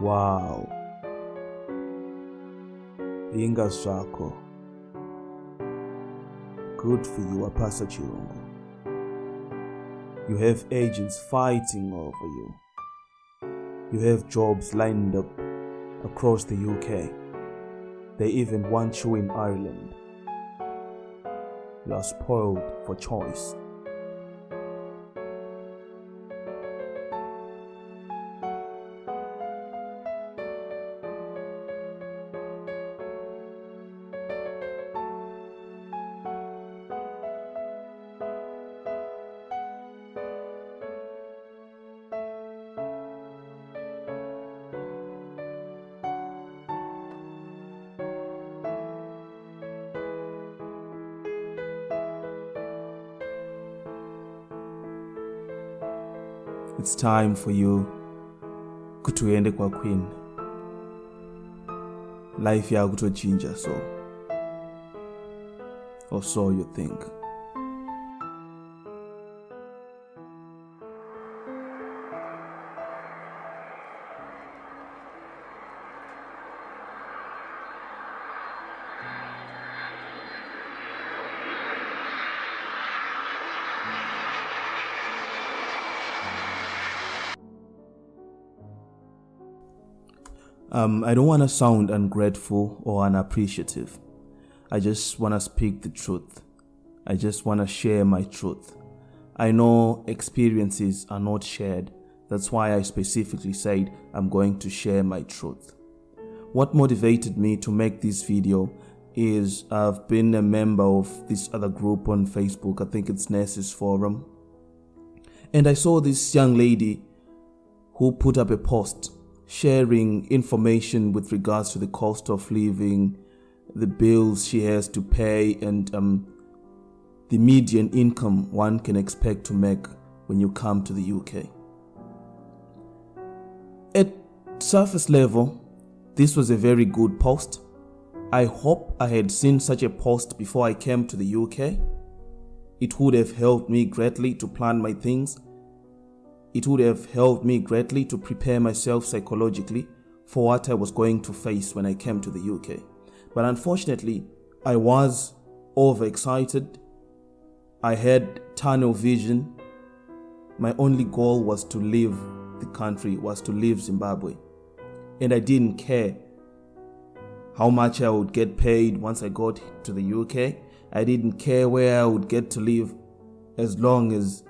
Wow. Inga Swako. Good for you, Apasa Chirungu. You have agents fighting over you. You have jobs lined up across the UK. They even want you in Ireland. You are spoiled for choice. It's time for you kutuyende kwa Queen. Life ya kutochinja so. Or so you think. I don't want to sound ungrateful or unappreciative. I just want to speak the truth. I just want to share my truth. I know experiences are not shared. That's why I specifically said I'm going to share my truth. What motivated me to make this video is I've been a member of this other group on Facebook. I think it's Nurses Forum. And I saw this young lady who put up a post sharing information with regards to the cost of living, the bills she has to pay, and the median income one can expect to make when you come to the UK. At surface level, this was a very good post. I hope I had seen such a post before I came to the UK. It would have helped me greatly to plan my things. It would have helped me greatly to prepare myself psychologically for what I was going to face when I came to the UK. But unfortunately, I was overexcited. I had tunnel vision. My only goal was to leave the country, was to leave Zimbabwe. And I didn't care how much I would get paid once I got to the UK. I didn't care where I would get to live as long as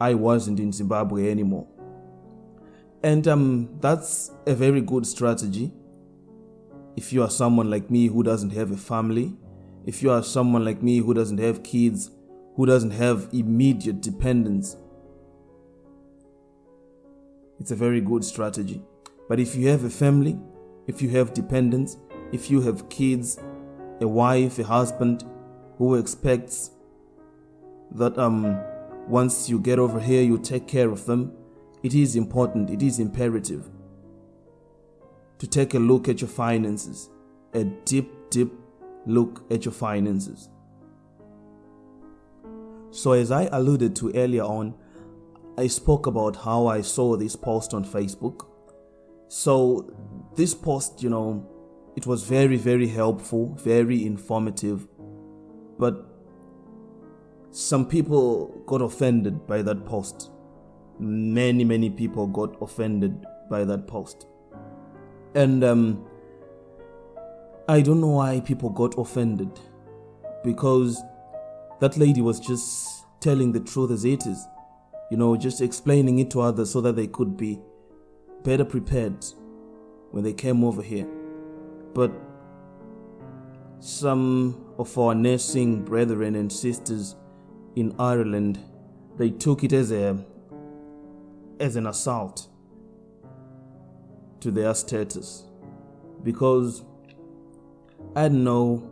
I wasn't in Zimbabwe anymore. And that's a very good strategy. If you are someone like me who doesn't have a family, if you are someone like me who doesn't have kids, who doesn't have immediate dependence, it's a very good strategy. But if you have a family, if you have dependents, if you have kids, a wife, a husband who expects that once you get over here, you take care of them, it is important, it is imperative to take a look at your finances, a deep look at your finances. So as I alluded to earlier on, I spoke about how I saw this post on Facebook. So this post, it was very helpful, very informative, but some people got offended by that post. Many people got offended by that post. And I don't know why people got offended, because that lady was just telling the truth as it is, just explaining it to others so that they could be better prepared when they came over here. But some of our nursing brethren and sisters in Ireland, they took it as an assault to their status, because I don't know,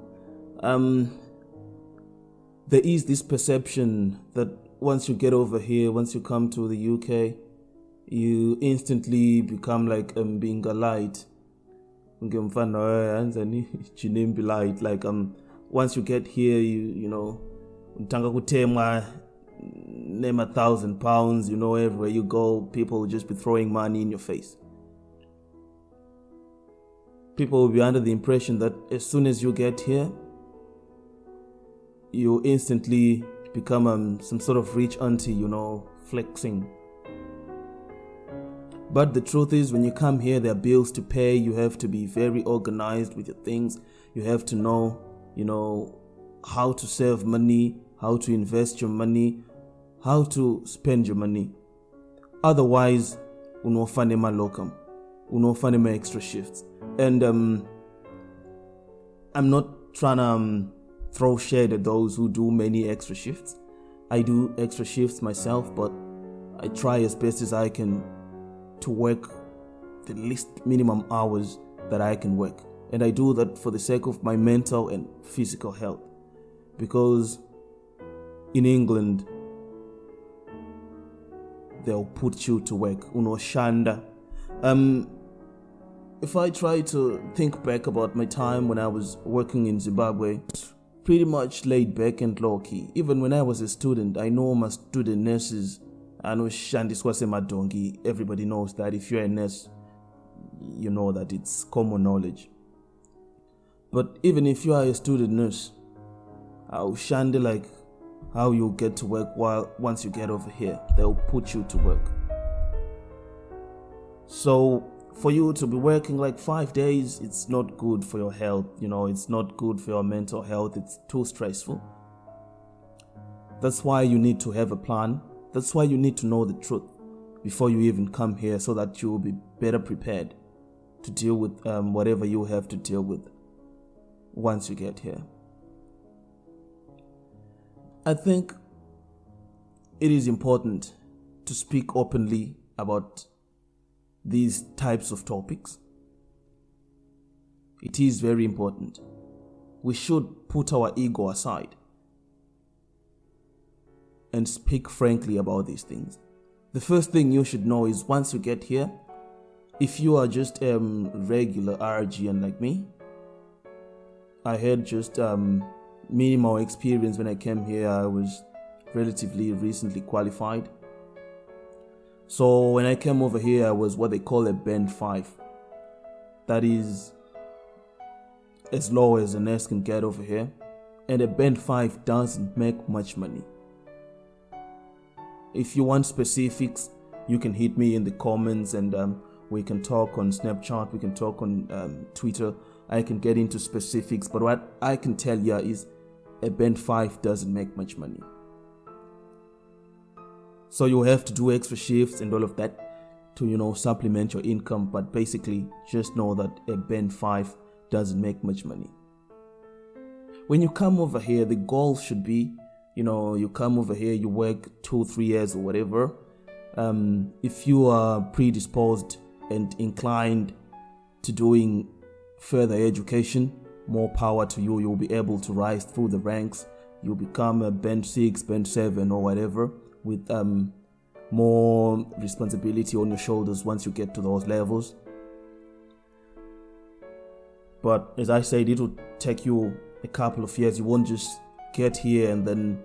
there is this perception that once you get over here, once you come to the UK, you instantly become like being a light. Like once you get here, you utanga kutemwa name £1,000, everywhere you go, people will just be throwing money in your face. People will be under the impression that as soon as you get here, you instantly become some sort of rich auntie, flexing. But the truth is, when you come here, there are bills to pay. You have to be very organized with your things. You have to know, how to save money, how to invest your money, how to spend your money. Otherwise, unofane malokam, unofane ma extra shifts. And I'm not trying to throw shade at those who do many extra shifts. I do extra shifts myself, but I try as best as I can to work the least minimum hours that I can work. And I do that for the sake of my mental and physical health. Because in England, they'll put you to work. Shanda. If I try to think back about my time when I was working in Zimbabwe, pretty much laid back and low-key. Even when I was a student, I know my student nurses, I know Shandiswa Semadongi. Everybody knows that if you're a nurse, you know that it's common knowledge. But even if you are a student nurse, I'll shande like how you get to work once you get over here. They'll put you to work. So for you to be working like 5 days, it's not good for your health. It's not good for your mental health. It's too stressful. That's why you need to have a plan. That's why you need to know the truth before you even come here, so that you will be better prepared to deal with whatever you have to deal with once you get here. I think it is important to speak openly about these types of topics. It is very important. We should put our ego aside and speak frankly about these things. The first thing you should know is, once you get here, if you are just a regular RGN like me, I had just minimal experience when I came here. I was relatively recently qualified. So when I came over here, I was what they call a band 5. That is as low as a nurse can get over here. And a band 5 doesn't make much money. If you want specifics, you can hit me in the comments, and we can talk on Snapchat, we can talk on Twitter. I can get into specifics, but what I can tell you is a band 5 doesn't make much money. So you have to do extra shifts and all of that to, supplement your income. But basically, just know that a band 5 doesn't make much money. When you come over here, the goal should be, you come over here, you work 2-3 years or whatever. If you are predisposed and inclined to doing further education, more power to you. You'll be able to rise through the ranks. You'll become a band 6, band 7 or whatever, with more responsibility on your shoulders once you get to those levels. But as I said, it will take you a couple of years. You won't just get here and then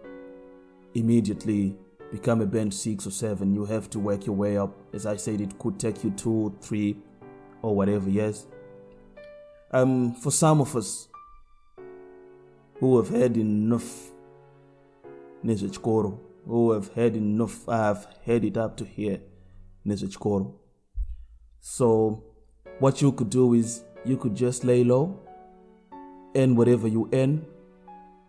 immediately become a band 6 or 7. You have to work your way up. As I said, it could take you 2, 3 or whatever years. For some of us who have had enough nezechikoro, who have had enough, I've had it up to here, nezechikoro. So what you could do is, you could just lay low, earn whatever you earn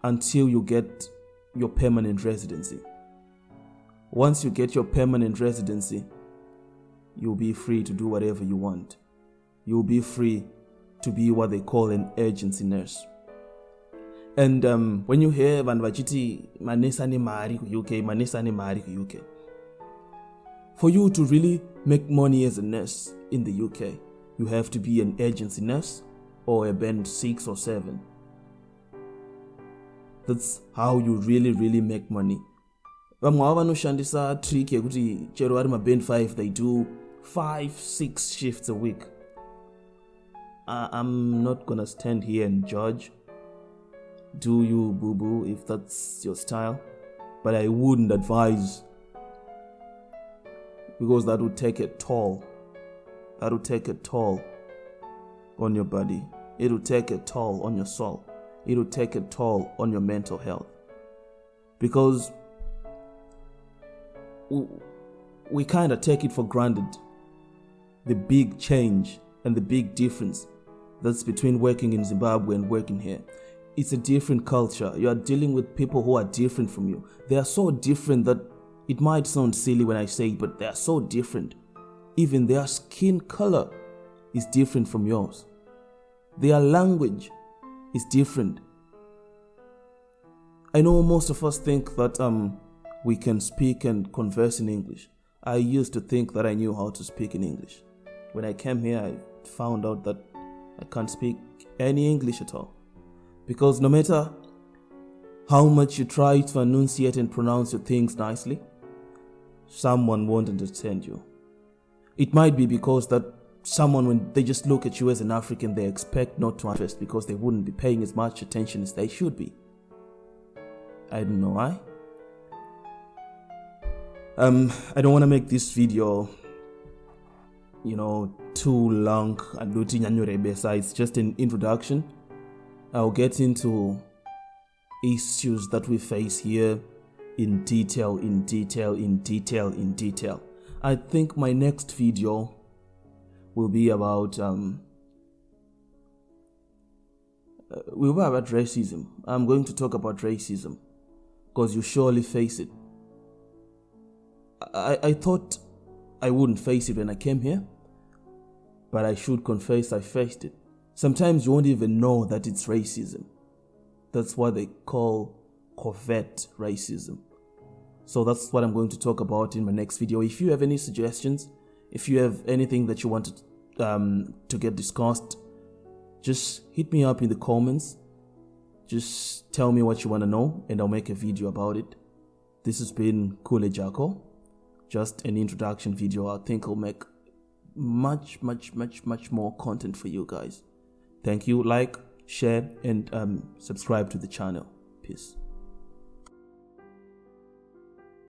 until you get your permanent residency. Once you get your permanent residency, you'll be free to do whatever you want. You'll be free to be what they call an agency nurse. And when you hear Vanvachiti Manesa ni Mari UK, Manesa ni Mari UK, for you to really make money as a nurse in the UK, you have to be an agency nurse or a band 6 or 7. That's how you really make money. Vamwe vanoshandisa trick yekuti chero vari maband 5, they do 5-6 shifts a week. I'm not gonna stand here and judge. Do you, boo-boo, if that's your style. But I wouldn't advise, because that would take a toll. On on your body. It will take a toll on your soul. It will take a toll on your mental health. Because we kind of take it for granted, the big change and the big difference that's between working in Zimbabwe and working here. It's a different culture. You are dealing with people who are different from you. They are so different that it might sound silly when I say it, but they are so different. Even their skin color is different from yours. Their language is different. I know most of us think that we can speak and converse in English. I used to think that I knew how to speak in English. When I came here, I found out that I can't speak any English at all. Because no matter how much you try to enunciate and pronounce your things nicely, someone won't understand you. It might be because that someone, when they just look at you as an African, they expect not to understand because they wouldn't be paying as much attention as they should be. I don't know why. I don't want to make this video, too long. It's just an introduction. I'll get into issues that we face here in detail. I think my next video will be about racism. I'm going to talk about racism because you surely face it. I thought I wouldn't face it when I came here, but I should confess I faced it. Sometimes you won't even know that it's racism. That's what they call covert racism. So that's what I'm going to talk about in my next video. If you have any suggestions, if you have anything that you want to get discussed, just hit me up in the comments. Just tell me what you want to know and I'll make a video about it. This has been Kule Jako. Just an introduction video. I think I'll make much more content for you guys. Thank you. Like, share, and subscribe to the channel. Peace.